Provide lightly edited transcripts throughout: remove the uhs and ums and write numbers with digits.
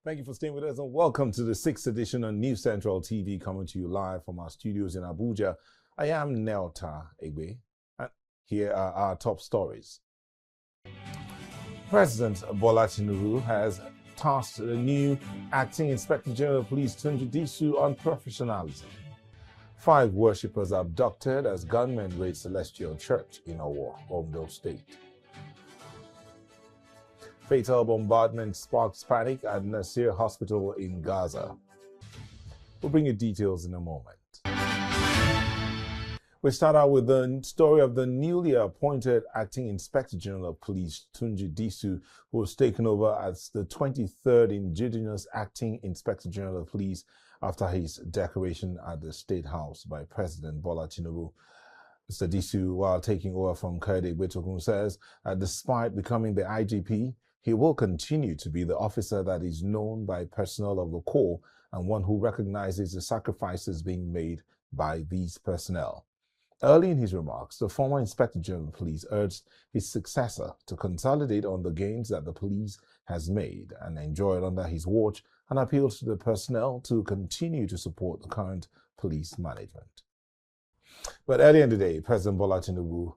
Thank you for staying with us and welcome to the 6th edition of News Central TV, coming to you live from our studios in Abuja. I am Kayode Egbetokun, and here are our top stories. President Bola Tinubu has tasked the new Acting Inspector General of Police Tunji Disu on professionalism. 5 worshippers abducted as gunmen raid Celestial Church in Ondo State. Fatal bombardment sparks panic at Nasser Hospital in Gaza. We'll bring you details in a moment. We start out with the story of the newly appointed Acting Inspector General of Police, Tunji Disu, who was taken over as the 23rd indigenous Acting Inspector General of Police after his decoration at the State House by President Bola Tinubu. Mr. Disu, while taking over from Kayode Egbetokun, says that despite becoming the IGP, he will continue to be the officer that is known by personnel of the corps and one who recognizes the sacrifices being made by these personnel. Early in his remarks, the former Inspector General of Police urged his successor to consolidate on the gains that the police has made and enjoyed under his watch, and appealed to the personnel to continue to support the current police management. But earlier in the day, President Bola Tinubu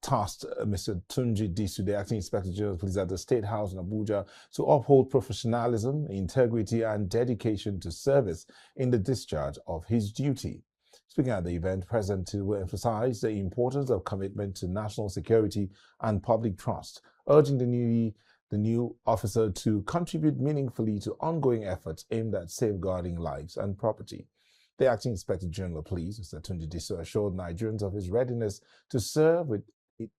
tasked Mr. Tunji Disu, the Acting Inspector General of Police at the State House in Abuja, to uphold professionalism, integrity, and dedication to service in the discharge of his duty. Speaking at the event, President Tinubu emphasized the importance of commitment to national security and public trust, urging the new officer to contribute meaningfully to ongoing efforts aimed at safeguarding lives and property. The Acting Inspector General of Police, Mr. Tunji Disu, assured Nigerians of his readiness to serve with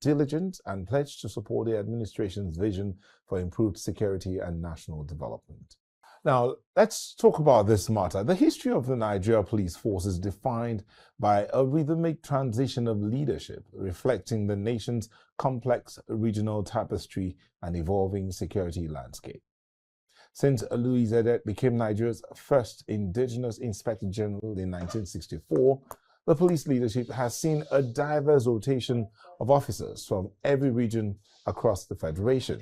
diligence and pledged to support the administration's vision for improved security and national development. Now, let's talk about this matter. The history of the Nigeria Police Force is defined by a rhythmic transition of leadership, reflecting the nation's complex regional tapestry and evolving security landscape. Since Louis Edet became Nigeria's first indigenous Inspector General in 1964, the police leadership has seen a diverse rotation of officers from every region across the Federation.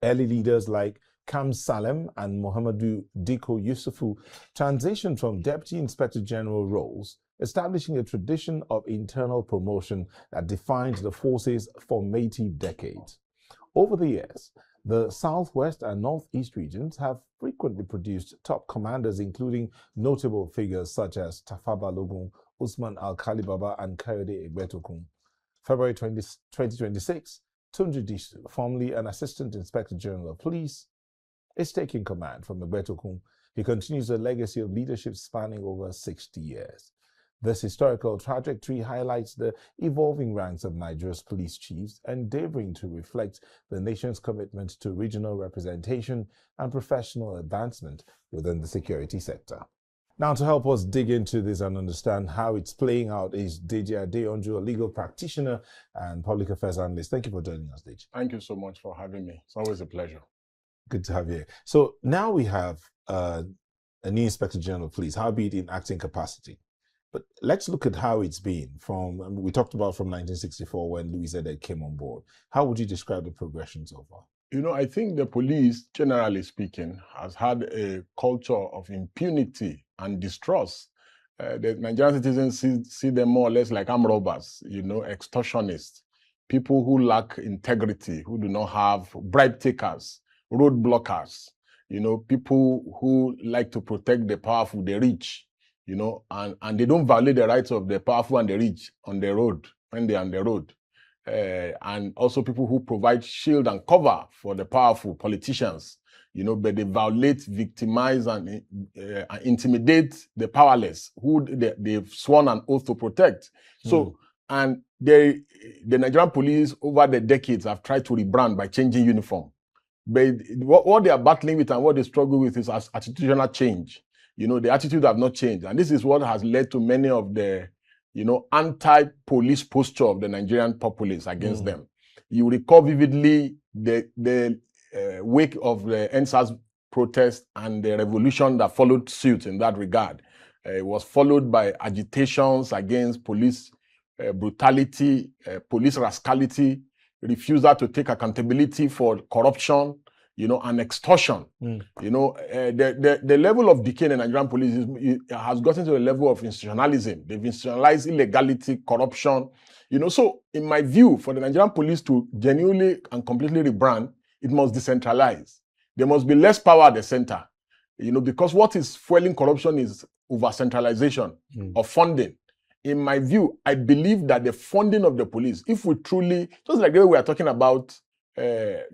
Early leaders like Kam Salem and Muhammadu Diko Yusufu transitioned from Deputy Inspector General roles, establishing a tradition of internal promotion that defined the force's formative decades. Over the years, the Southwest and Northeast regions have frequently produced top commanders, including notable figures such as Tafa Balogun, Usman Alkali Baba, and Kayode Egbetokun. February 2026, Tunji Disu, formerly an Assistant Inspector General of Police, is taking command from Egbetokun. He continues a legacy of leadership spanning over 60 years. This historical trajectory highlights the evolving ranks of Nigeria's police chiefs, endeavoring to reflect the nation's commitment to regional representation and professional advancement within the security sector. Now, to help us dig into this and understand how it's playing out is Deji Adeonju, a legal practitioner and public affairs analyst. Thank you for joining us, Deji. Thank you so much for having me. It's always a pleasure. Good to have you here. So now we have a new Inspector General of Police, albeit in acting capacity. But let's look at how it's been we talked about from 1964 when Louis Edet came on board. How would you describe the progression so far? You know, I think the police, generally speaking, has had a culture of impunity and distrust. The Nigerian citizens see them more or less like armed robbers, extortionists, people who lack integrity, who do not have bribe takers, road blockers, people who like to protect the powerful, the rich, and they don't violate the rights of the powerful and the rich on the road, when they're on the road. And also people who provide shield and cover for the powerful politicians, but they violate, victimize, and intimidate the powerless, who they've sworn an oath to protect. So, and the Nigerian police over the decades have tried to rebrand by changing uniform. But what they are battling with and what they struggle with is attitudinal change. The attitude have not changed. And this is what has led to many of the, anti-police posture of the Nigerian populace against them. You recall vividly the wake of the NSAS protest and the revolution that followed suit in that regard. It was followed by agitations against police brutality, police rascality, refusal to take accountability for corruption, and extortion. The level of decay in the Nigerian police has gotten to a level of institutionalism. They've institutionalized illegality, corruption. So in my view, for the Nigerian police to genuinely and completely rebrand, it must decentralize. There must be less power at the center, because what is fueling corruption is over-centralization of funding. In my view, I believe that the funding of the police, if we truly, just like the way we are talking about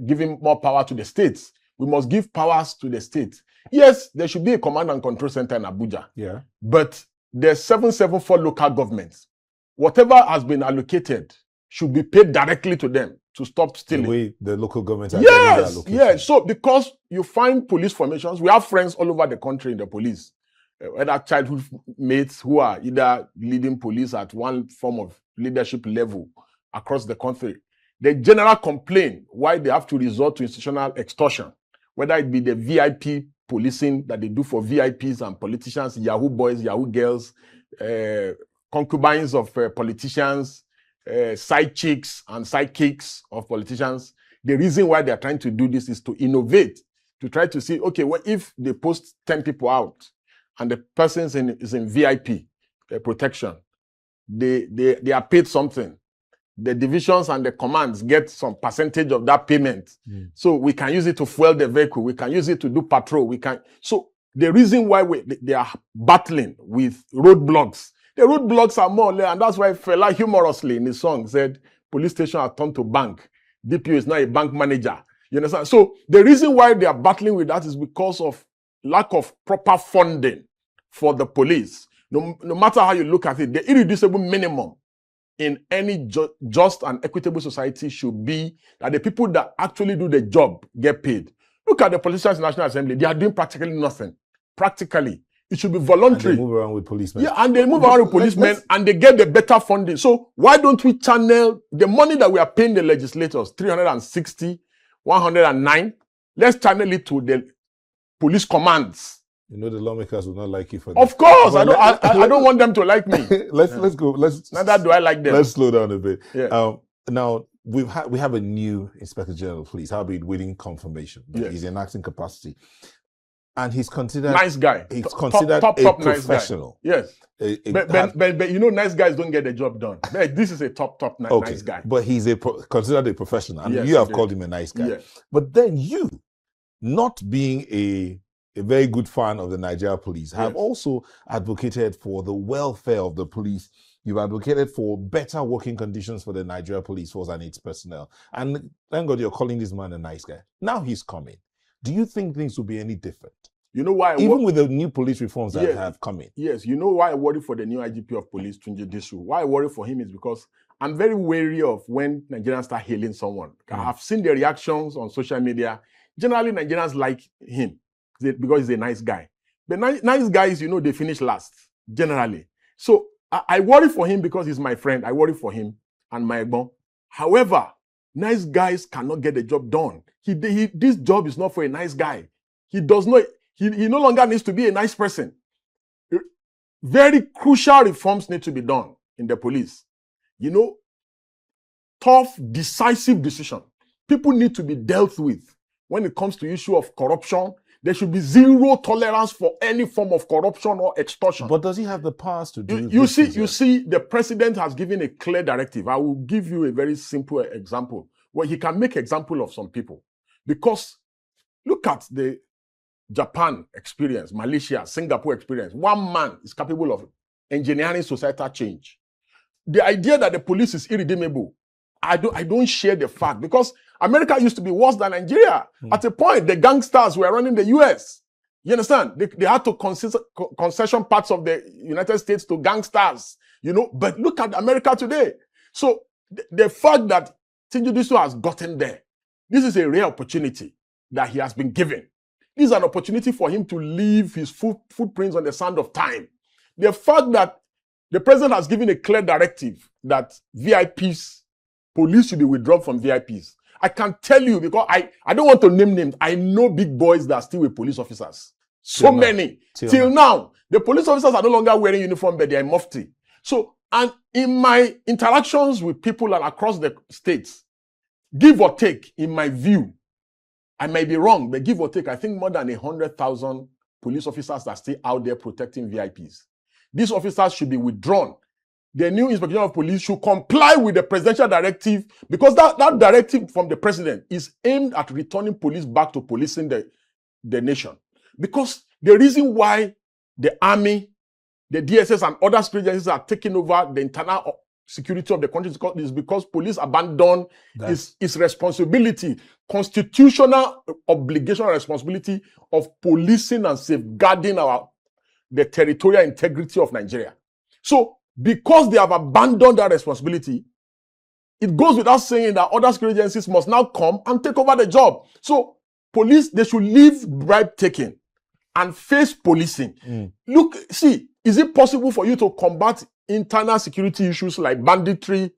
giving more power to the states, we must give powers to the states. Yes, there should be a command and control center in Abuja. Yeah. But the 774 local governments, whatever has been allocated should be paid directly to them to stop stealing. The way the local governments are getting their allocation. Yes. So because you find police formations, we have friends all over the country in the police. Whether childhood mates who are either leading police at one form of leadership level across the country, they generally complain why they have to resort to institutional extortion, whether it be the VIP policing that they do for VIPs and politicians, Yahoo boys, Yahoo girls, concubines of politicians, side chicks and sidekicks of politicians. The reason why they are trying to do this is to innovate, to try to see, okay, what if they post 10 people out and the person is in VIP protection, they are paid something. The divisions and the commands get some percentage of that payment. So we can use it to fuel the vehicle. We can use it to do patrol. So the reason why they are battling with roadblocks, the roadblocks are more, and that's why Fela humorously in his song said, police station are turned to bank. DPO is now a bank manager. You understand? So the reason why they are battling with that is because of lack of proper funding for the police. No matter how you look at it, the irreducible minimum in any just and equitable society should be that the people that actually do the job get paid. Look at the politicians in the National Assembly. They are doing practically nothing. Practically. It should be voluntary. And they move around with policemen. Yeah, and they move around with policemen and they get the better funding. So why don't we channel the money that we are paying the legislators, 360, 109, let's channel it to the police commands. The lawmakers will not like you for that. Of course, I don't want them to like me. Let's go. Neither do I like them. Let's slow down a bit. Yeah. Now we have a new Inspector General of Police. I'll be waiting confirmation. But he's in acting capacity, and he's considered nice guy. He's considered top professional. Nice guy. Yes, but nice guys don't get the job done. This is a top nice guy. But he's considered a professional, and yes, you have called him a nice guy. Yes. But then you, not being a very good fan of the Nigeria police, have also advocated for the welfare of the police. You've advocated for better working conditions for the Nigeria police force and its personnel. And thank God you're calling this man a nice guy. Now he's coming. Do you think things will be any different? You know why? Even with the new police reforms that have come in. Yes, you know why I worry for the new IGP of police, Tunji Disu. Why I worry for him is because I'm very wary of when Nigerians start hailing someone. I have seen the reactions on social media. Generally, Nigerians like him because he's a nice guy. But nice guys, they finish last, generally. So I worry for him because he's my friend. I worry for him and my egbon. However, nice guys cannot get the job done. This job is not for a nice guy. He does not. He no longer needs to be a nice person. Very crucial reforms need to be done in the police. Tough, decisive decision. People need to be dealt with when it comes to issue of corruption. There should be zero tolerance for any form of corruption or extortion. But does he have the powers to do you see, the president has given a clear directive. I will give you a very simple example where he can make example of some people. Because look at the Japan experience, Malaysia, Singapore experience. One man is capable of engineering societal change. The idea that the police is irredeemable, I don't share the fact, because America used to be worse than Nigeria. At a point, the gangsters were running the US. You understand? They had to concession parts of the United States to gangsters, But look at America today. So the fact that Tunji Disu has gotten there, this is a rare opportunity that he has been given. This is an opportunity for him to leave his footprints on the sand of time. The fact that the president has given a clear directive that VIPs, police should be withdrawn from VIPs. I can tell you, because I don't want to name names. I know big boys that are still with police officers. So many. Till now. The police officers are no longer wearing uniform, but they are in mufti. So, and in my interactions with people and across the states, give or take, in my view, I may be wrong, but give or take, I think more than 100,000 police officers are still out there protecting VIPs. These officers should be withdrawn. The new Inspector General of Police should comply with the presidential directive, because that directive from the president is aimed at returning police back to policing the nation. Because the reason why the army, the DSS, and other security agencies are taking over the internal security of the country is because police abandon its responsibility, constitutional obligation and responsibility of policing and safeguarding the territorial integrity of Nigeria. So, because they have abandoned that responsibility, it goes without saying that other security agencies must now come and take over the job. So, police, they should leave bribe taking and face policing. Look, see, is it possible for you to combat internal security issues like banditry,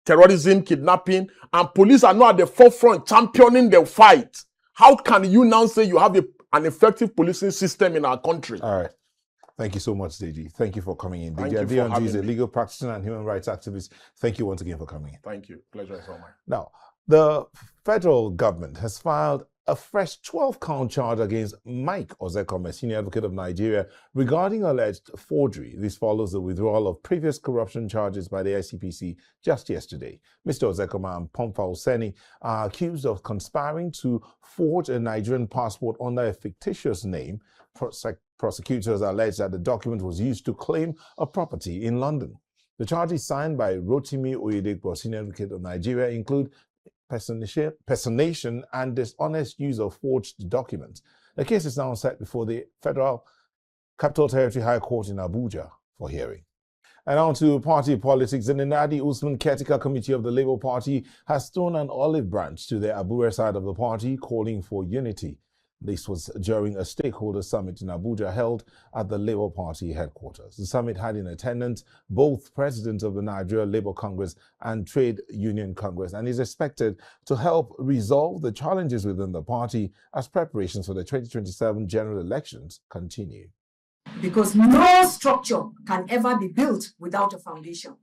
terrorism, kidnapping, and police are not at the forefront championing the fight? How can you now say you have an effective policing system in our country? All right. Thank you so much, Deji. Thank you for coming in. Thank Deji you for having is a me. legal practitioner and human rights activist. Thank you once again for coming in. Thank you. Pleasure is all mine. Now, the federal government has filed a fresh 12-count charge against Mike Ozekome, senior advocate of Nigeria, regarding alleged forgery. This follows the withdrawal of previous corruption charges by the ICPC just yesterday. Mr. Ozekome and Pomfa Oseni are accused of conspiring to forge a Nigerian passport under a fictitious name. Prosecutors allege that the document was used to claim a property in London. The charges signed by Rotimi Oyedepo, senior advocate of Nigeria, include personation and dishonest use of forged documents. The case is now set before the Federal Capital Territory High Court in Abuja for hearing. And on to party politics. The Nadi Usman Caretaker Committee of the Labour Party has thrown an olive branch to the Abure side of the party, calling for unity. This was during a stakeholder summit in Abuja held at the Labour Party headquarters. The summit had in attendance both presidents of the Nigeria Labour Congress and Trade Union Congress, and is expected to help resolve the challenges within the party as preparations for the 2027 general elections continue. Because no structure can ever be built without a foundation.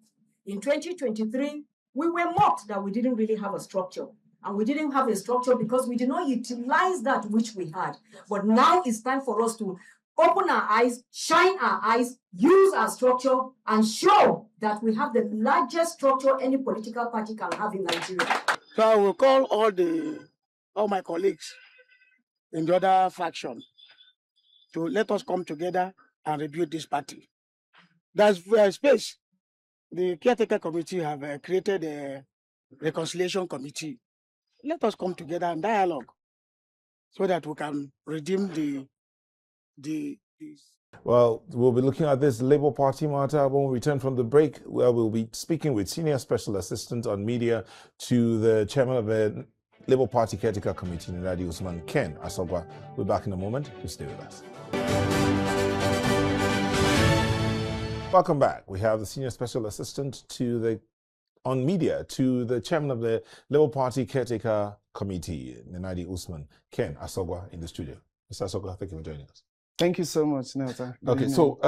In 2023, we were mocked that we didn't really have a structure. And we didn't have a structure because we did not utilize that which we had. But now it's time for us to open our eyes, shine our eyes, use our structure, and show that we have the largest structure any political party can have in Nigeria. So I will call all my colleagues in the other faction to let us come together and rebuild this party. There's space. The caretaker committee have created a reconciliation committee. Let us come together and dialogue so that we can redeem Well, we'll be looking at this Labour Party matter when we return from the break, where we'll be speaking with Senior Special Assistant on Media to the Chairman of the Labour Party Caretaker Committee, Nadi Usman, Ken Asogwa. We're back in a moment. Please stay with us. Welcome back. We have the Senior Special Assistant on Media to the Chairman of the Labour Party Caretaker Committee, Nadi Usman, Ken Asogwa, in the studio. Mr. Asogwa, thank you for joining us. Thank you so much, Nelta. Okay, so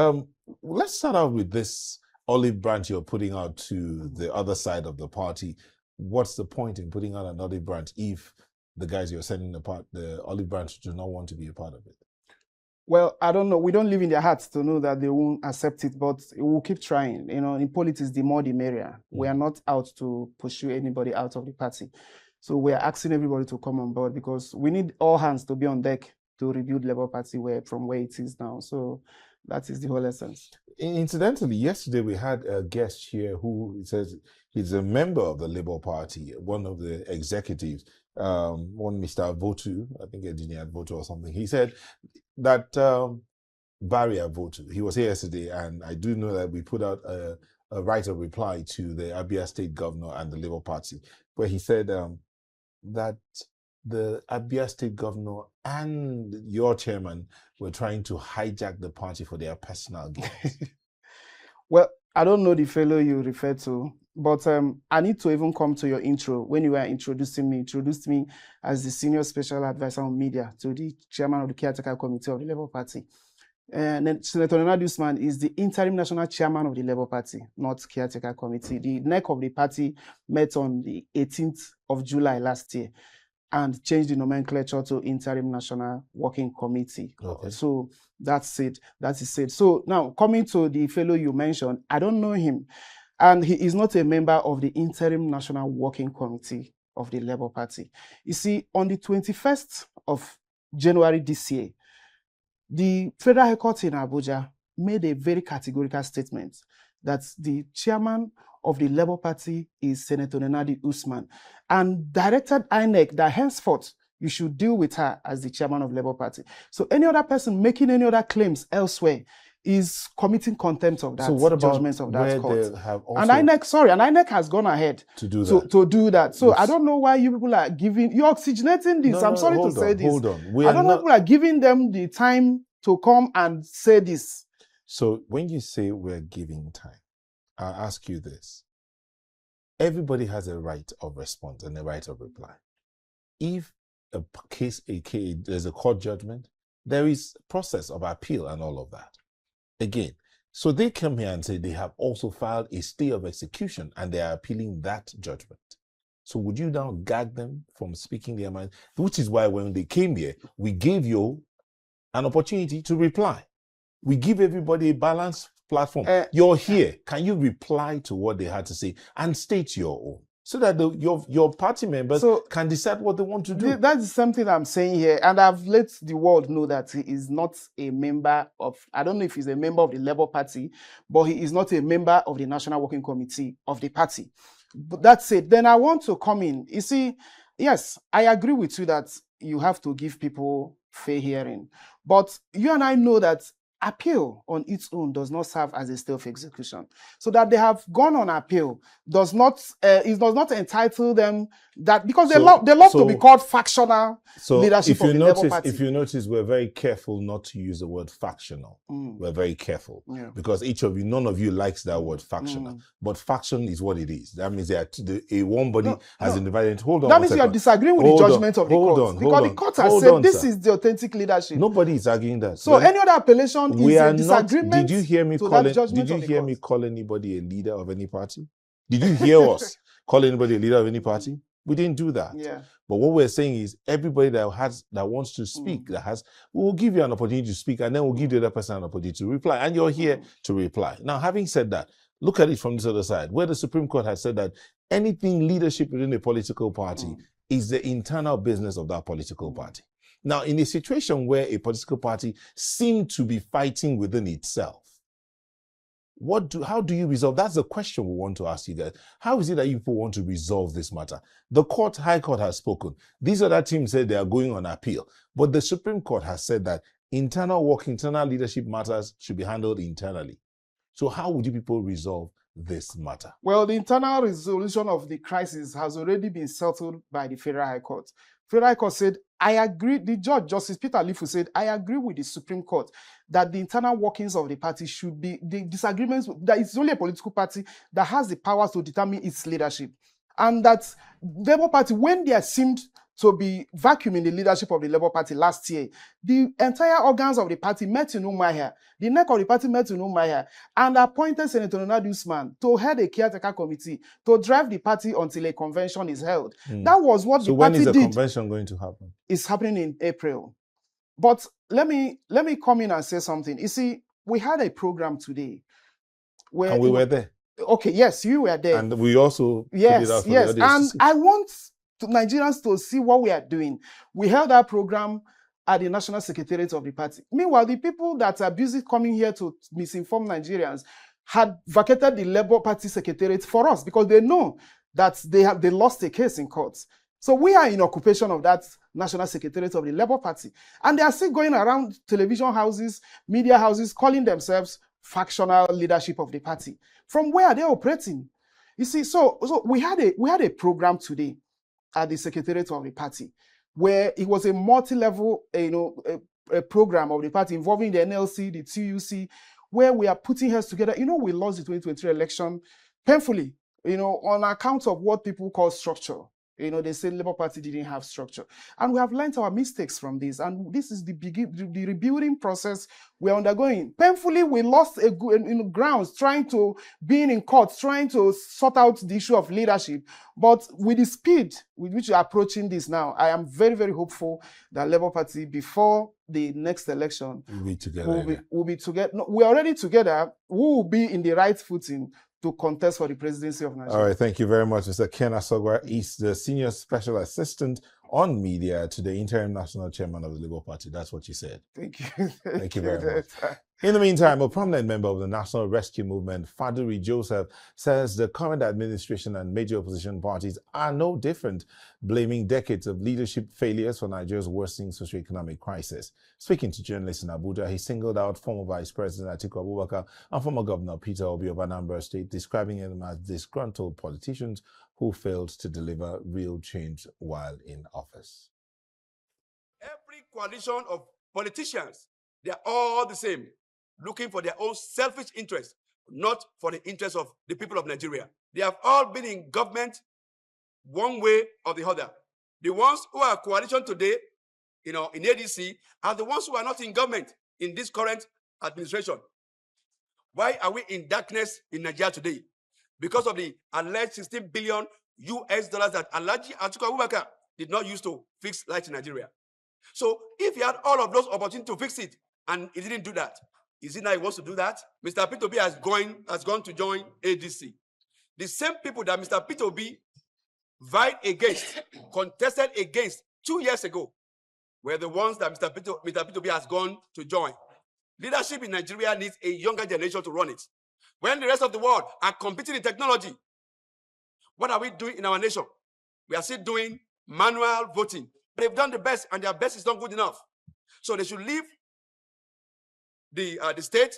let's start out with this olive branch you're putting out to the other side of the party. What's the point in putting out an olive branch if the guys you're sending the olive branch do not want to be a part of it? Well, I don't know. We don't live in their hearts to know that they won't accept it, but we'll keep trying. You know, in politics, the more the merrier. We are not out to pursue anybody out of the party. So we are asking everybody to come on board because we need all hands to be on deck to rebuild Labour Party from where it is now. So that is the whole essence. Incidentally, yesterday we had a guest here who says he's a member of the Labour Party, one of the executives, one Mr. Votu, I think Engineer Votu or something. He said that Barry Votu, he was here yesterday, and I do know that we put out a right of reply to the Abia State Governor and the Labour Party, where he said that the Abia State Governor and your chairman were trying to hijack the party for their personal gains. Well, I don't know the fellow you referred to, but I need to even come to your intro. When you were introduced me as the Senior Special Advisor on Media to the Chairman of the Caretaker Committee of the Labour Party. And then Senator Nadi Usman is the interim national chairman of the Labour Party, not Caretaker Committee. The neck of the party met on the 18th of July last year. and change the nomenclature to Interim National Working Committee. Okay. So that's it. That is it. So now coming to the fellow you mentioned, I don't know him, and he is not a member of the Interim National Working Committee of the Labour Party. You see, on the 21st of January this year, the Federal High Court in Abuja made a very categorical statement that the chairman of the Labour Party is Senator Nenadi Usman, and directed INEC that henceforth you should deal with her as the chairman of Labour Party. So any other person making any other claims elsewhere is committing contempt of that. So what about judgments of that court? they have also And INEC has gone ahead to do that? to do that. So Yes. I don't know why you people are you're oxygenating this. I'm sorry to say this. Hold on. We I are don't know not. if people are giving them the time to come and say this. So when you say we're giving time, I'll ask you this. Everybody has a right of response and a right of reply. If there's a court judgment, there is a process of appeal and all of that. Again, so they come here and say they have also filed a stay of execution and they are appealing that judgment. So would you now gag them from speaking their mind? Which is why when they came here, we gave you an opportunity to reply. We give everybody a balanced platform. You're here. Can you reply to what they had to say and state your own? So that your party members can decide what they want to do. That's something I'm saying here. And I've let the world know that he is not a member of, I don't know if he's a member of the Labour Party, but he is not a member of the National Working Committee of the party. But that's it. Then I want to come in. You see, yes, I agree with you that you have to give people fair hearing. But you and I know that appeal on its own does not serve as a stay of execution. So that they have gone on appeal does not entitle them that, because they love to be called factional leadership of the Labour Party. If you notice, we're very careful not to use the word factional. We're very careful because none of you likes that word factional. But faction is what it is. That means one body has been divided. Hold on. That means you are disagreeing with the judgment of the court. Because the court has said this is the authentic leadership. Nobody is arguing that. So any other appellation is a disagreement. Did you hear me call anybody a leader of any party? Did you hear us call anybody a leader of any party? We didn't do that. Yeah. But what we're saying is everybody that wants to speak, we will give you an opportunity to speak, and then we'll give the other person an opportunity to reply. And you're here to reply. Now, having said that, look at it from this other side, where the Supreme Court has said that anything leadership within a political party is the internal business of that political party. Now, in a situation where a political party seems to be fighting within itself, how do you resolve? That's the question we want to ask you guys. How is it that you people want to resolve this matter? The High Court has spoken. These other teams said they are going on appeal. But the Supreme Court has said that internal leadership matters should be handled internally. So how would you people resolve this matter? Well, the internal resolution of the crisis has already been settled by the Federal High Court. Federal High Court said, I agree, the judge, Justice Peter Lifu said, I agree with the Supreme Court that the internal workings of the party should be, the disagreements, that it's only a political party that has the power to determine its leadership. And that the Labour Party, when there seemed to be vacuum in the leadership of the Labour Party last year, the entire organs of the party met in Umuahia, the neck of the party met in Umuahia, and appointed Senator Nenadi Usman to head a caretaker committee to drive the party until a convention is held. That was what the party did. So when is the convention going to happen? It's happening in April. But let me come in and say something. You see, we had a program today where... And we were there. Okay, yes, you were there. And we also put it out for the audience and to see. I want Nigerians to see what we are doing. We held our program at the National Secretariat of the party. Meanwhile, the people that are busy coming here to misinform Nigerians had vacated the Labour Party Secretariat for us because they know that they lost a case in court. So we are in occupation of that National Secretariat of the Labour Party. And they are still going around television houses, media houses, calling themselves factional leadership of the party. From where are they operating? You see, so we had a program today at the Secretariat of the party, where it was a multi-level, a program of the party involving the NLC, the TUC, where we are putting heads together. We lost the 2023 election painfully, on account of what people call structure. They say Labour Party didn't have structure. And we have learned our mistakes from this. And this is the rebuilding process we're undergoing. Painfully, we lost grounds trying to being in court, trying to sort out the issue of leadership. But with the speed with which we're approaching this now, I am very, very hopeful that Labour Party, before the next election, we'll be together. We'll be together. No, we're already together. We will be in the right footing to contest for the presidency of Nigeria. All right, thank you very much, Mr. Ken Asogwa. He's the Senior Special Assistant on Media to the Interim National Chairman of the Labour Party. That's what you said. Thank you. Thank you very much. In the meantime, a prominent member of the National Rescue Movement, Faduri Joseph, says the current administration and major opposition parties are no different, blaming decades of leadership failures for Nigeria's worsening socioeconomic crisis. Speaking to journalists in Abuja, he singled out former Vice President Atiku Abubakar and former Governor Peter Obi of Anambra State, describing them as disgruntled politicians who failed to deliver real change while in office. Every coalition of politicians, they are all the same, looking for their own selfish interests, not for the interests of the people of Nigeria. They have all been in government one way or the other. The ones who are coalition today, in ADC, are the ones who are not in government in this current administration. Why are we in darkness in Nigeria today? Because of the alleged 16 billion US dollars that Alhaji Atiku Abubakar did not use to fix light in Nigeria. So if he had all of those opportunities to fix it and he didn't do that, is it now he wants to do that? Mr. Peter Obi has gone to join ADC. The same people that Mr. Peter Obi vied against, contested against 2 years ago, were the ones that Mr. Peter Obi has gone to join. Leadership in Nigeria needs a younger generation to run it. When the rest of the world are competing in technology, what are we doing in our nation? We are still doing manual voting. They've done the best, and their best is not good enough. So they should leave the state,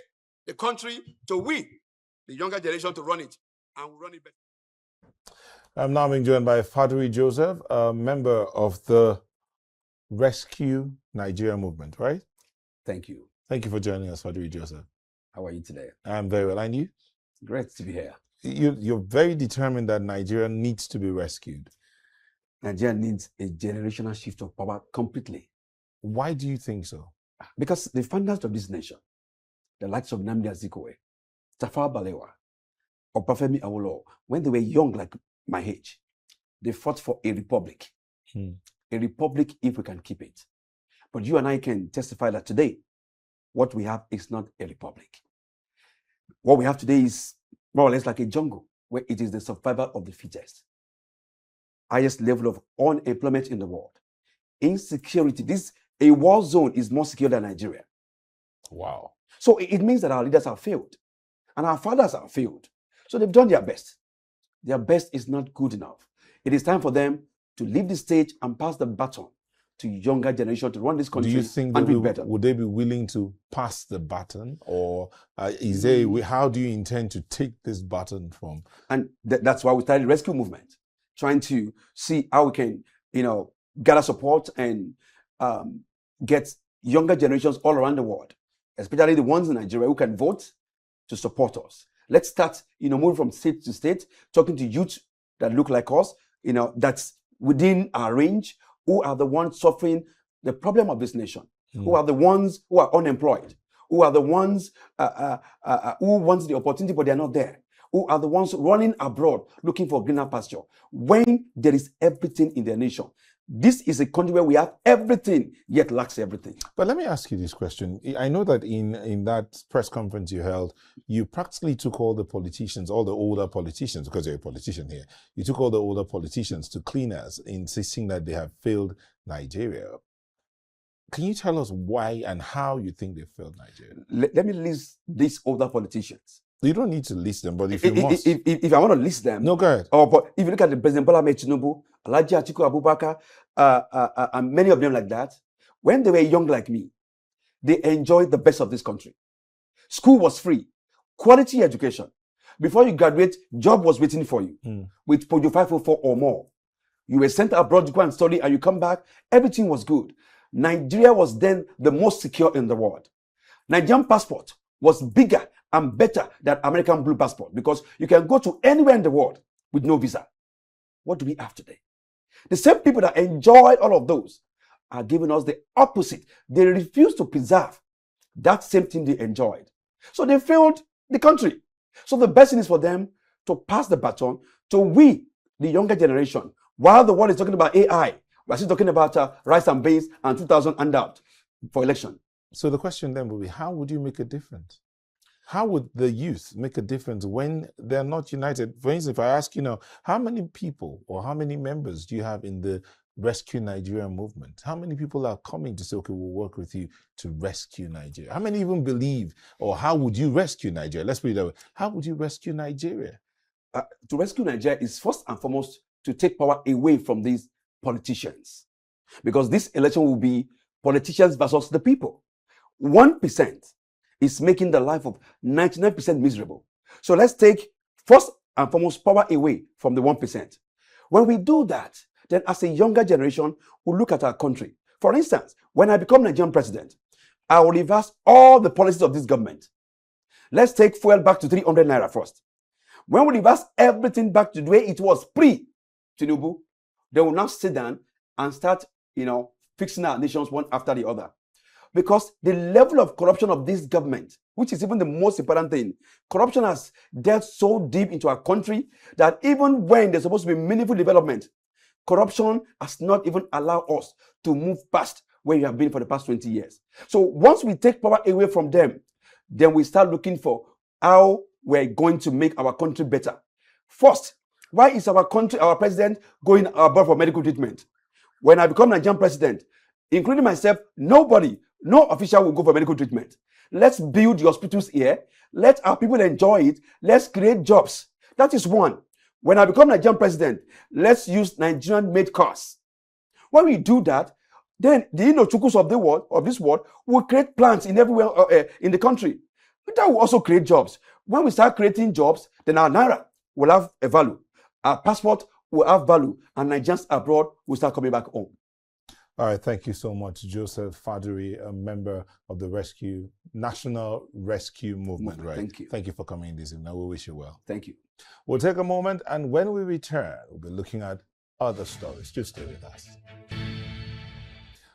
the country, to we, the younger generation, to run it, and we'll run it better. I'm now being joined by Faduri Joseph, a member of the Rescue Nigeria movement, right? Thank you. Thank you for joining us, Faduri Joseph. How are you today? I'm very well. And you? Great to be here. You're very determined that Nigeria needs to be rescued. Nigeria needs a generational shift of power completely. Why do you think so? Because the founders of this nation, the likes of Nnamdi Azikiwe, Tafawa Balewa, or Obafemi Awolowo, when they were young like my age, they fought for a republic. A republic if we can keep it. But you and I can testify that today, what we have is not a republic. What we have today is more or less like a jungle, where it is the survival of the fittest. Highest level of unemployment in the world. Insecurity. A war zone is more secure than Nigeria. Wow. So it means that our leaders have failed. And our fathers have failed. So they've done their best. Their best is not good enough. It is time for them to leave the stage and pass the baton to younger generation to run this country. Do you think would they be willing to pass the baton, or how do you intend to take this baton from? And that's why we started the rescue movement, trying to see how we can, gather support and get younger generations all around the world, especially the ones in Nigeria who can vote, to support us. Let's start, moving from state to state, talking to youth that look like us, that's within our range, who are the ones suffering the problem of this nation, who are the ones who are unemployed, who are the ones who want the opportunity but they're not there, who are the ones running abroad looking for greener pasture, when there is everything in their nation. This is a country where we have everything, yet lacks everything. But let me ask you this question. I know that in that press conference you held, you practically took all the politicians, all the older politicians, because you're a politician here, you took all the older politicians to cleaners, insisting that they have failed Nigeria. Can you tell us why and how you think they failed Nigeria? Let me list these older politicians. You don't need to list them, but if you must. If I want to list them. No, go ahead. But if you look at the President Bola Ahmed Tinubu, Alhaji Atiku Abubakar, and many of them like that, when they were young like me, they enjoyed the best of this country. School was free. Quality education. Before you graduate, job was waiting for you. With Pojo 504 or more. You were sent abroad to go and study, and you come back, everything was good. Nigeria was then the most secure in the world. Nigerian passport was bigger and better than American blue passport, because you can go to anywhere in the world with no visa. What do we have today? The same people that enjoyed all of those are giving us the opposite. They refuse to preserve that same thing they enjoyed. So they failed the country. So the best thing is for them to pass the baton to we, the younger generation. While the world is talking about AI, we're still talking about rice and beans and 2,000 handout for election. So the question then will be, how would you make a difference? How would the youth make a difference when they're not united? For instance, if I ask you now, how many people or how many members do you have in the Rescue Nigeria movement? How many people are coming to say, okay, we'll work with you to rescue Nigeria? How many even believe, or how would you rescue Nigeria? Let's put it that way. How would you rescue Nigeria? To rescue Nigeria is first and foremost to take power away from these politicians. Because this election will be politicians versus the people. 1% is making the life of 99% miserable. So let's take first and foremost power away from the 1%. When we do that, then as a younger generation, we look at our country. For instance, when I become Nigerian president, I will reverse all the policies of this government. Let's take fuel back to 300 naira first. When we reverse everything back to the way it was pre-Tinubu, they will now sit down and start, fixing our nations one after the other. Because the level of corruption of this government, which is even the most important thing, corruption has delved so deep into our country that even when there's supposed to be meaningful development, corruption has not even allowed us to move past where we have been for the past 20 years. So once we take power away from them, then we start looking for how we're going to make our country better. First, why is our president going abroad for medical treatment? When I become Nigerian president, including myself, no official will go for medical treatment. Let's build the hospitals here. Let our people enjoy it. Let's create jobs. That is one. When I become Nigerian president, let's use Nigerian-made cars. When we do that, then the Chukus of this world will create plants in everywhere in the country. That will also create jobs. When we start creating jobs, then our naira will have a value. Our passport will have value, and Nigerians abroad will start coming back home. All right, thank you so much, Joseph Faduri, a member of the National Rescue Movement. Right. Thank you. Thank you for coming in this evening. We wish you well. Thank you. We'll take a moment, and when we return, we'll be looking at other stories. Just stay with us.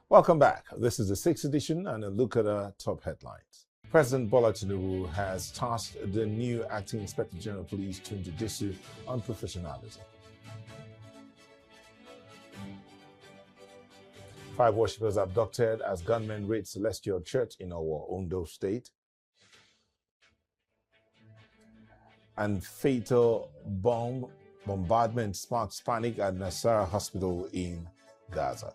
Welcome back. This is the 6th edition and a look at our top headlines. President Bola Tinubu has tasked the new Acting Inspector General of Police, Tunji Disu, on professionalism. 5 worshippers abducted as gunmen raid Celestial Church in Ondo State. And fatal bombardment sparks panic at Nasser Hospital in Gaza.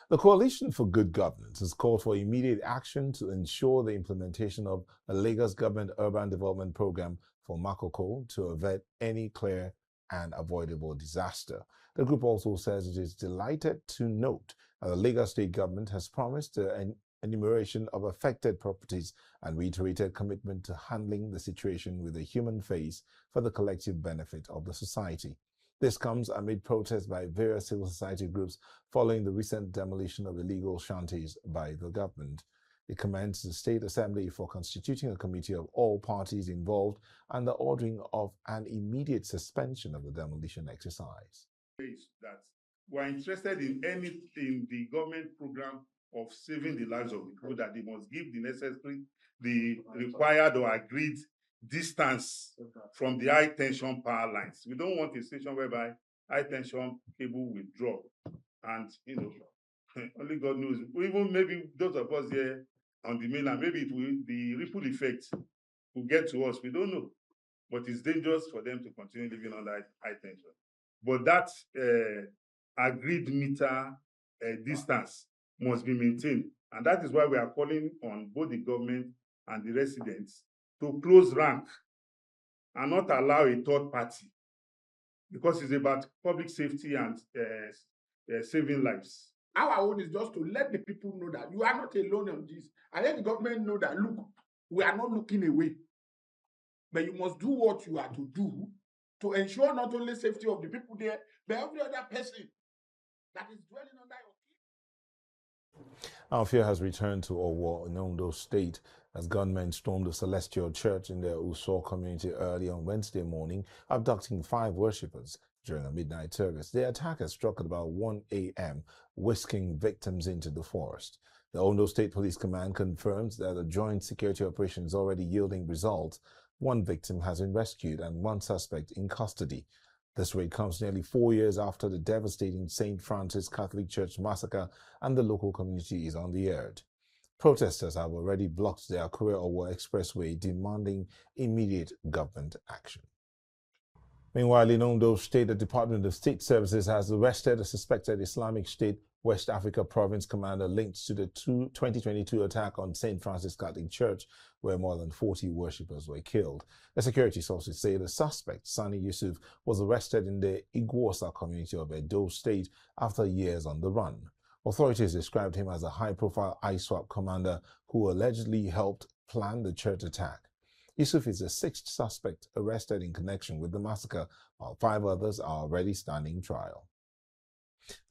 The Coalition for Good Governance has called for immediate action to ensure the implementation of a Lagos government urban development program for Makoko to avert any clear and avoidable disaster. The group also says it is delighted to note that the Lagos state government has promised an enumeration of affected properties and reiterated commitment to handling the situation with a human face for the collective benefit of the society. This comes amid protests by various civil society groups following the recent demolition of illegal shanties by the government. It commends the State Assembly for constituting a committee of all parties involved and the ordering of an immediate suspension of the demolition exercise. That we're interested in the government program of saving the lives of the people, that they must give the required or agreed distance from the high tension power lines. We don't want a situation whereby high tension cable will drop, and only God knows. Even maybe those of us here on the mainland, maybe the ripple effect will get to us. We don't know, but it's dangerous for them to continue living under high tension. But that agreed meter distance must be maintained, and that is why we are calling on both the government and the residents to close rank and not allow a third party, because it's about public safety and saving lives. Our own is just to let the people know that you are not alone on this, and let the government know that, look, we are not looking away, but you must do what you are to do to ensure not only safety of the people there, but every other person that is dwelling under your Our fear has returned to Owo in Ondo State as gunmen stormed the Celestial Church in the Uso community early on Wednesday morning, abducting 5 worshippers during a midnight service. The attackers struck at about 1 a.m., whisking victims into the forest. The Ondo State Police Command confirms that a joint security operation is already yielding results. 1 victim has been rescued and 1 suspect in custody. This raid comes nearly 4 years after the devastating St. Francis Catholic Church massacre, and the local community is on the edge. Protesters have already blocked the Akure-Owo Expressway, demanding immediate government action. Meanwhile, in Ondo State, the Department of State Services has arrested a suspected Islamic State West Africa Province commander linked to the 2022 attack on St. Francis Catholic Church, where more than 40 worshippers were killed. The security sources say the suspect, Sani Yusuf, was arrested in the Iguosa community of Ondo State after years on the run. Authorities described him as a high-profile ISWAP commander who allegedly helped plan the church attack. Yusuf is the 6th suspect arrested in connection with the massacre, while 5 others are already standing trial.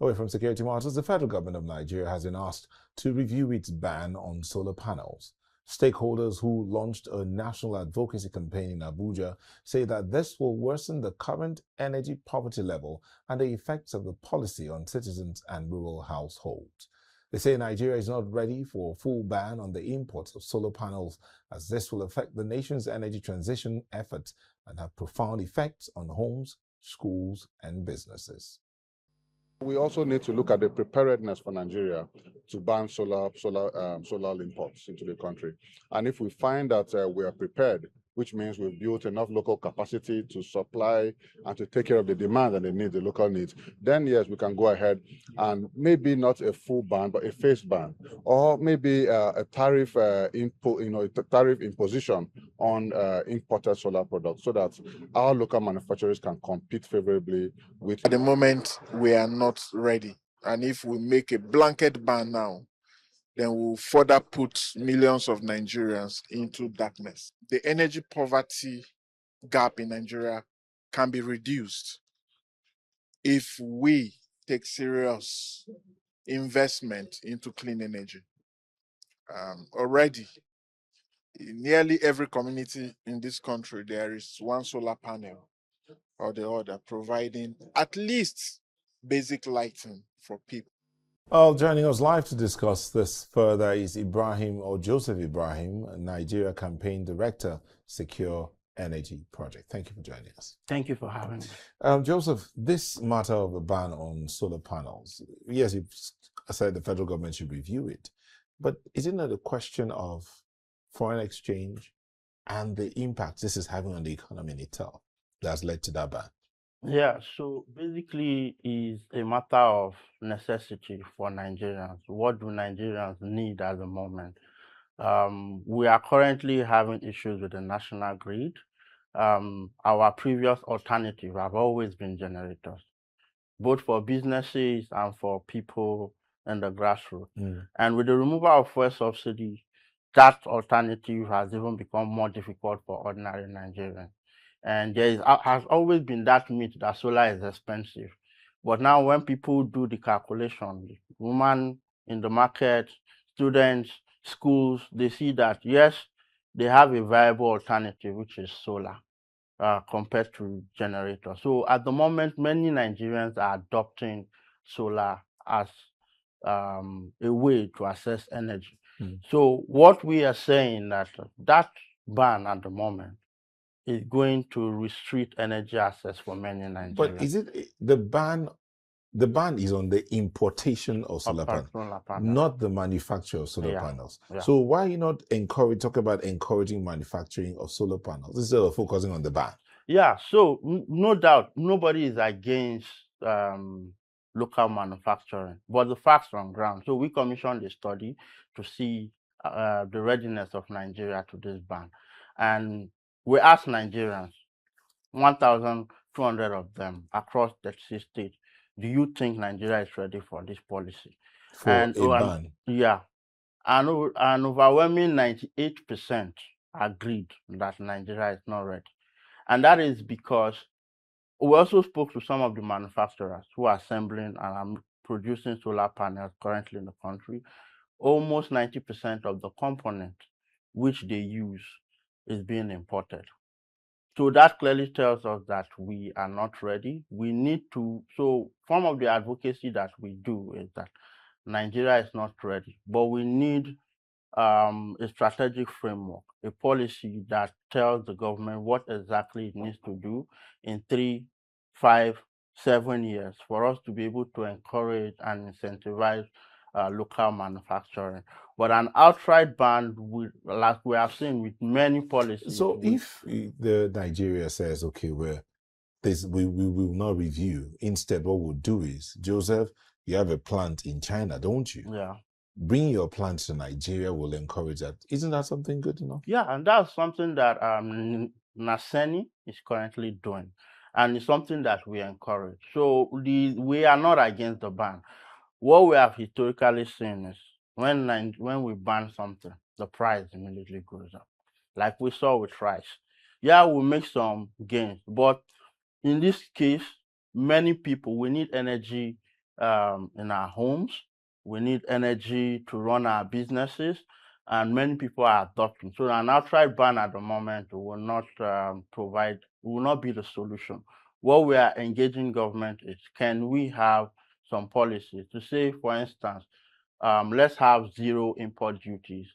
Away from security matters, the federal government of Nigeria has been asked to review its ban on solar panels. Stakeholders who launched a national advocacy campaign in Abuja say that this will worsen the current energy poverty level and the effects of the policy on citizens and rural households. They say Nigeria is not ready for a full ban on the import of solar panels, as this will affect the nation's energy transition efforts and have profound effects on homes, schools, and businesses. We also need to look at the preparedness for Nigeria to ban solar imports into the country. And if we find that we are prepared, which means we've built enough local capacity to supply and to take care of the demand and the local needs, then yes, we can go ahead and maybe not a full ban, but a phased ban, or maybe a tariff tariff imposition on imported solar products, so that our local manufacturers can compete favorably with. At the moment, we are not ready, and if we make a blanket ban now, then we'll further put millions of Nigerians into darkness. The energy poverty gap in Nigeria can be reduced if we take serious investment into clean energy. Already, in nearly every community in this country, there is one solar panel or the other providing at least basic lighting for people. Well, joining us live to discuss this further is Ibrahim or Joseph Ibrahim, Nigeria Campaign Director, Secure Energy Project. Thank you for joining us. Thank you for having me. Joseph, this matter of a ban on solar panels, yes, you've said the federal government should review it, but isn't it a question of foreign exchange and the impact this is having on the economy in itself that's led to that ban? Yeah, so basically it's a matter of necessity for Nigerians. What do Nigerians need at the moment? We are currently having issues with the national grid. Our previous alternative have always been generators, both for businesses and for people in the grassroots. And with the removal of fuel subsidy, that alternative has even become more difficult for ordinary Nigerians. And there has always been that myth that solar is expensive. But now when people do the calculation, women in the market, students, schools, they see that, yes, they have a viable alternative, which is solar, compared to generators. So at the moment, many Nigerians are adopting solar as a way to access energy. So what we are saying that ban at the moment is going to restrict energy access for many Nigerians. But is it the ban? The ban is on the importation of solar panels, not the manufacture of solar panels. Yeah. So why are you not talk about encouraging manufacturing of solar panels instead of focusing on the ban? Yeah, so no doubt, nobody is against local manufacturing, but the facts are on ground. So we commissioned a study to see the readiness of Nigeria to this ban. And we asked Nigerians, 1,200 of them across the 6 states, do you think Nigeria is ready for this policy? For a ban? Yeah. And overwhelming 98% agreed that Nigeria is not ready. And that is because we also spoke to some of the manufacturers who are assembling and producing solar panels currently in the country, almost 90% of the component which they use is being imported. So that clearly tells us that we are not ready. We need to, so some of the advocacy that we do is that Nigeria is not ready, but we need a strategic framework, a policy that tells the government what exactly it needs to do in 3, 5, 7 years for us to be able to encourage and incentivize local manufacturing. But an outright ban, like we have seen with many policies. So if the Nigeria says, okay, we will not review, instead what we'll do is, Joseph, you have a plant in China, don't you? Yeah. Bring your plant to Nigeria, will encourage that. Isn't that something good enough? Yeah, and that's something that Naseni is currently doing. And it's something that we encourage. So we are not against the ban. What we have historically seen is when we ban something, the price immediately goes up. Like we saw with rice. Yeah, we make some gains, but in this case, many people, we need energy in our homes. We need energy to run our businesses, and many people are adopting. So an outright ban at the moment will not will not be the solution. What we are engaging government is, can we have some policies to say, for instance, let's have zero import duties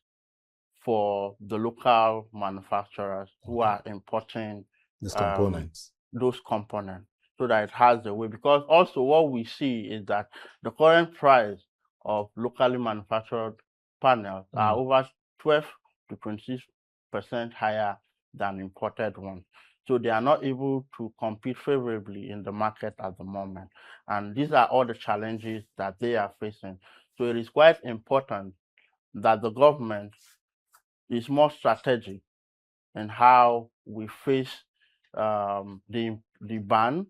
for the local manufacturers who are importing these components. Those components, so that it has a way. Because also what we see is that the current price of locally manufactured panels are over 12 to 26% higher than imported ones. So they are not able to compete favorably in the market at the moment. And these are all the challenges that they are facing. So it is quite important that the government is more strategic in how we face the ban,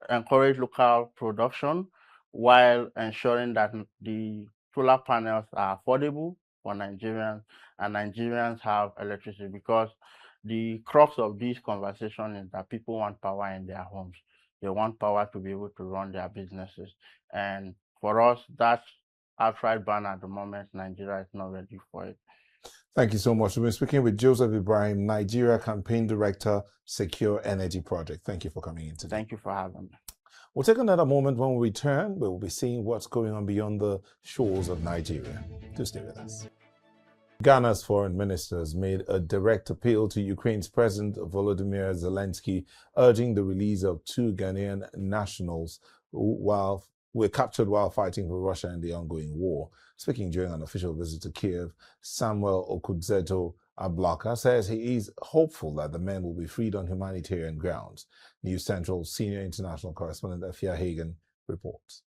encourage local production while ensuring that the solar panels are affordable for Nigerians and Nigerians have electricity, because the crux of this conversation is that people want power in their homes. They want power to be able to run their businesses. And for us, that outright ban at the moment, Nigeria is not ready for it. Thank you so much. We've been speaking with Joseph Ibrahim, Nigeria Campaign Director, Secure Energy Project. Thank you for coming in today. Thank you for having me. We'll take another moment. When we return, we'll be seeing what's going on beyond the shores of Nigeria. Do stay with us. Ghana's foreign ministers made a direct appeal to Ukraine's President Volodymyr Zelensky, urging the release of 2 Ghanaian nationals who were captured while fighting for Russia in the ongoing war. Speaking during an official visit to Kiev, Samuel Okudzeto Ablaka says he is hopeful that the men will be freed on humanitarian grounds. News Central senior international correspondent Afia Hagen reports.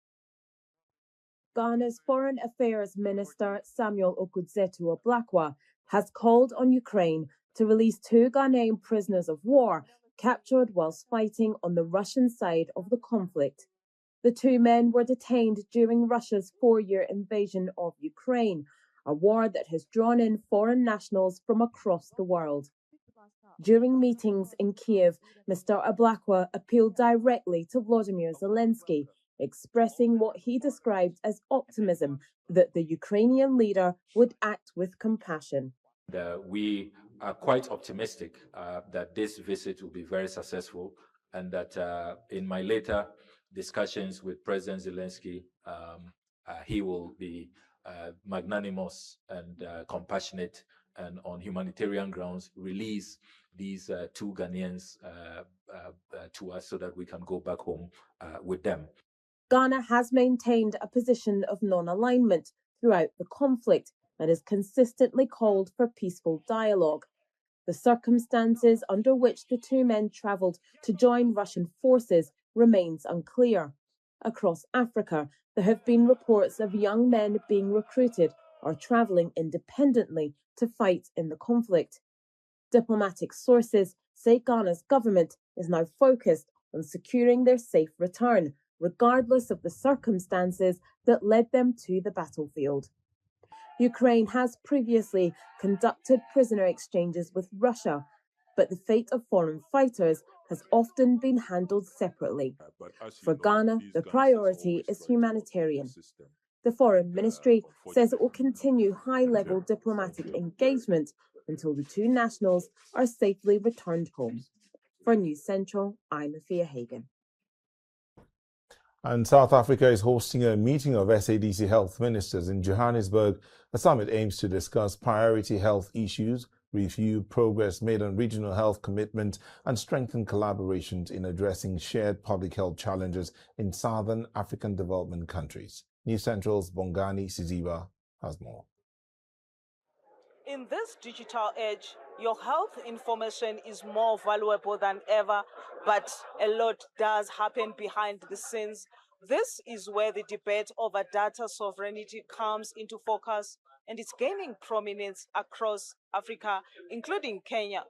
Ghana's Foreign Affairs Minister Samuel Okudzeto Ablakwa has called on Ukraine to release 2 Ghanaian prisoners of war captured whilst fighting on the Russian side of the conflict. The 2 men were detained during Russia's 4-year invasion of Ukraine, a war that has drawn in foreign nationals from across the world. During meetings in Kiev, Mr. Ablakwa appealed directly to Volodymyr Zelensky, expressing what he described as optimism that the Ukrainian leader would act with compassion. We are quite optimistic that this visit will be very successful, and that in my later discussions with President Zelensky, he will be magnanimous and compassionate, and on humanitarian grounds release these 2 Ghanaians to us so that we can go back home with them. Ghana has maintained a position of non-alignment throughout the conflict and has consistently called for peaceful dialogue. The circumstances under which the 2 men travelled to join Russian forces remains unclear. Across Africa, there have been reports of young men being recruited or travelling independently to fight in the conflict. Diplomatic sources say Ghana's government is now focused on securing their safe return, regardless of the circumstances that led them to the battlefield. Ukraine has previously conducted prisoner exchanges with Russia, but the fate of foreign fighters has often been handled separately. For Ghana, the priority is humanitarian. The Foreign Ministry says it will continue high-level diplomatic engagement until the two nationals are safely returned home. For News Central, I'm Afia Hagan. And South Africa is hosting a meeting of SADC health ministers in Johannesburg. The summit aims to discuss priority health issues, review progress made on regional health commitments, and strengthen collaborations in addressing shared public health challenges in Southern African development countries. News Central's Bongani Siziba has more. In this digital age, your health information is more valuable than ever, but a lot does happen behind the scenes. This is where the debate over data sovereignty comes into focus, and it's gaining prominence across Africa, including Kenya.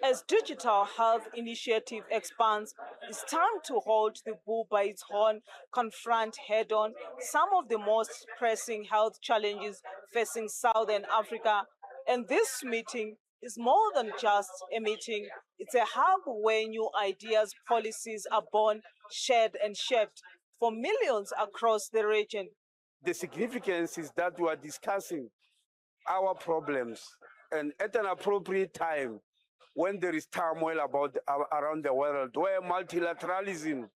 As digital health initiative expands, it's time to hold the bull by its horn, confront head-on some of the most pressing health challenges facing Southern Africa. And this meeting is more than just a meeting. It's a hub where new ideas, policies are born, shared and shaped for millions across the region. The significance is that we are discussing our problems, and at an appropriate time when there is turmoil around the world, where multilateralism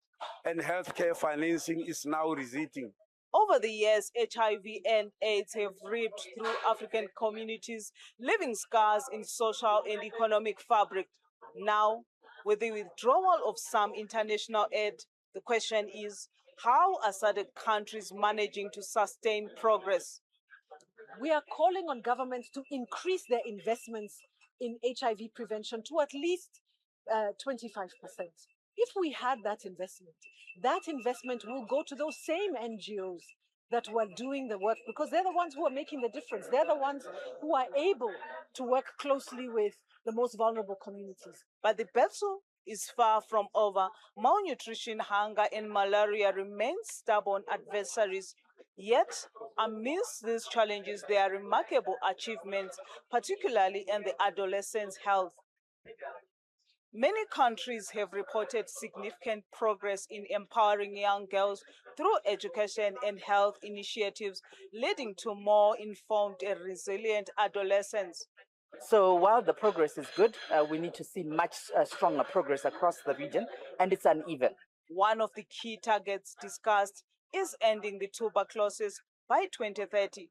and healthcare financing is now receding. Over the years, HIV and AIDS have ripped through African communities, leaving scars in social and economic fabric. Now, with the withdrawal of some international aid, the question is, how are SADC countries managing to sustain progress? We are calling on governments to increase their investments in HIV prevention to at least 25%. If we had that investment will go to those same NGOs that were doing the work, because they're the ones who are making the difference. They're the ones who are able to work closely with the most vulnerable communities. But the battle is far from over. Malnutrition, hunger, and malaria remain stubborn adversaries. Yet, amidst these challenges, there are remarkable achievements, particularly in the adolescents' health. Many countries have reported significant progress in empowering young girls through education and health initiatives, leading to more informed and resilient adolescents. So while the progress is good, we need to see much stronger progress across the region, and it's uneven. One of the key targets discussed is ending the tuberculosis by 2030.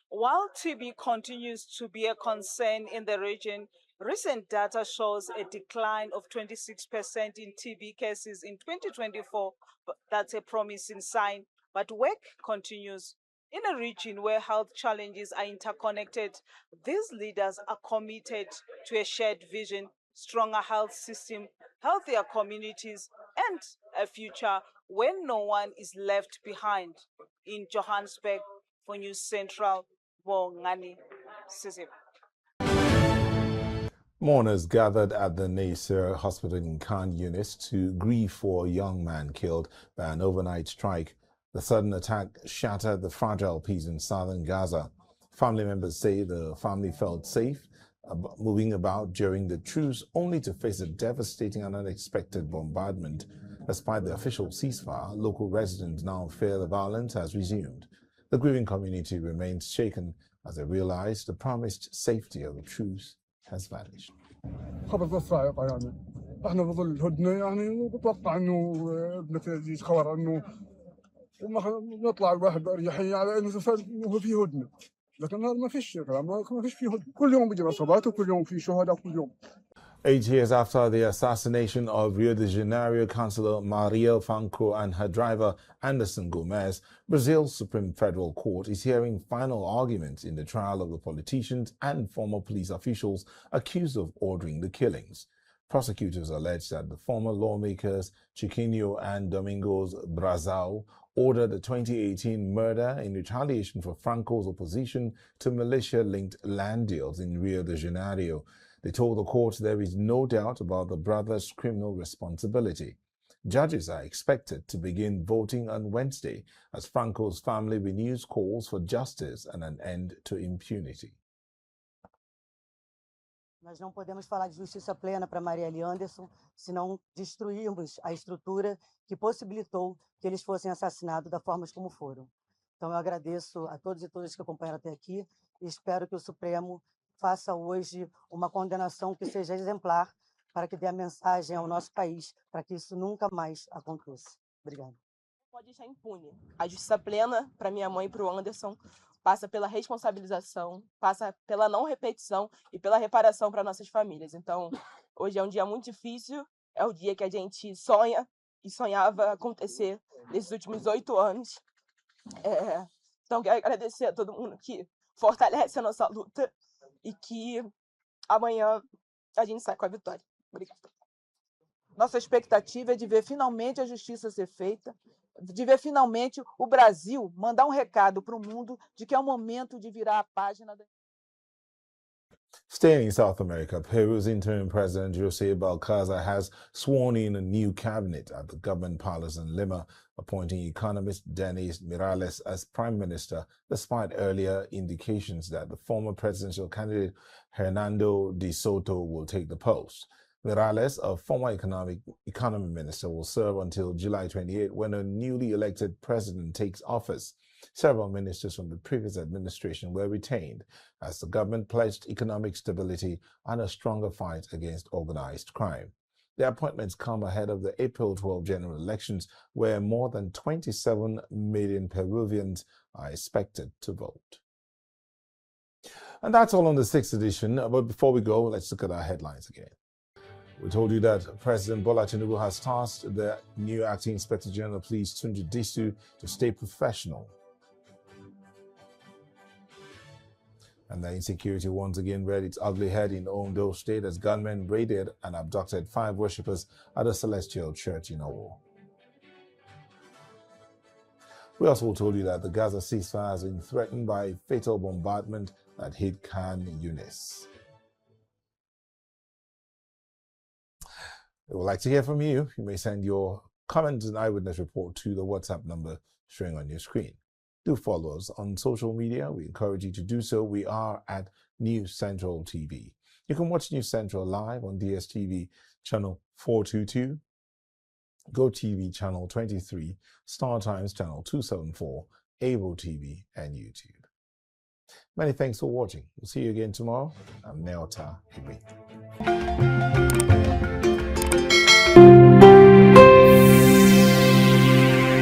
While TB continues to be a concern in the region, recent data shows a decline of 26% in TB cases in 2024. That's a promising sign, but work continues. In a region where health challenges are interconnected, these leaders are committed to a shared vision, stronger health system, healthier communities, and a future where no one is left behind. In Johannesburg, for News Central, Bongani Siziba. Mourners gathered at the Nasser Hospital in Khan Yunis to grieve for a young man killed by an overnight strike. The sudden attack shattered the fragile peace in southern Gaza. Family members say the family felt safe moving about during the truce, only to face a devastating and unexpected bombardment. Despite the official ceasefire, local residents now fear the violence has resumed. The grieving community remains shaken as they realize the promised safety of the truce has vanished. خبر الصاعقة يعني احنا بظل الهدنة يعني بتوقع انه بنتيجة خبر انه نطلع الواحد بأريحية على انه في هدنة، لكن هذا ما فيش كلام، ما فيش في هدنة، كل يوم بيجي عصابات وكل يوم في شهداء كل يوم. 8 years after the assassination of Rio de Janeiro councillor Maria Franco and her driver Anderson Gomes, Brazil's Supreme Federal Court is hearing final arguments in the trial of the politicians and former police officials accused of ordering the killings. Prosecutors allege that the former lawmakers Chiquinho and Domingos Brazao ordered the 2018 murder in retaliation for Franco's opposition to militia-linked land deals in Rio de Janeiro. They told the court there is no doubt about the brothers' criminal responsibility. Judges are expected to begin voting on Wednesday as Franco's family renews calls for justice and an end to impunity. Nós não podemos falar de justiça plena para Marielle Anderson se não destruirmos a estrutura que possibilitou que eles fossem assassinados da forma como foram. Então, eu agradeço a todos e todas que acompanharam até aqui e espero que o Supremo faça hoje uma condenação que seja exemplar para que dê a mensagem ao nosso país para que isso nunca mais aconteça. Obrigada. Pode deixar impune. A justiça plena para minha mãe e para o Anderson passa pela responsabilização, passa pela não repetição e pela reparação para nossas famílias. Então, hoje é um dia muito difícil, é o dia que a gente sonha e sonhava acontecer nesses últimos 8 anos. Então, quero agradecer a todo mundo que fortalece a nossa luta e que amanhã a gente sai com a vitória. Obrigada. Nossa expectativa é de ver finalmente a justiça ser feita, de ver finalmente o Brasil mandar um recado para o mundo de que é o momento de virar a página. Staying in South America, Peru's interim president José Balcázar has sworn in a new cabinet at the government palace in Lima, appointing economist Denis Miralles as prime minister, despite earlier indications that the former presidential candidate Hernando de Soto will take the post. Miralles, a former economy minister, will serve until July 28 when a newly elected president takes office. Several ministers from the previous administration were retained as the government pledged economic stability and a stronger fight against organized crime. The appointments come ahead of the April 12 general elections, where more than 27 million Peruvians are expected to vote. And that's all on the 6th edition. But before we go, let's look at our headlines again. We told you that President Bola Tinubu has tasked the new acting Inspector General of Police, Tunji Disu, to stay professional. And the insecurity once again reared its ugly head in Ondo State as gunmen raided and abducted 5 worshippers at a celestial church in Owo. We also told you that the Gaza ceasefire has been threatened by a fatal bombardment that hit Khan Yunis. We would like to hear from you. You may send your comments and eyewitness report to the WhatsApp number showing on your screen. Do follow us on social media. We encourage you to do so. We are at News Central TV. You can watch News Central live on DSTV channel 422, GoTV channel 23, Star Times channel 274, Able TV, and YouTube. Many thanks for watching. We'll see you again tomorrow. I'm Neota Ibi.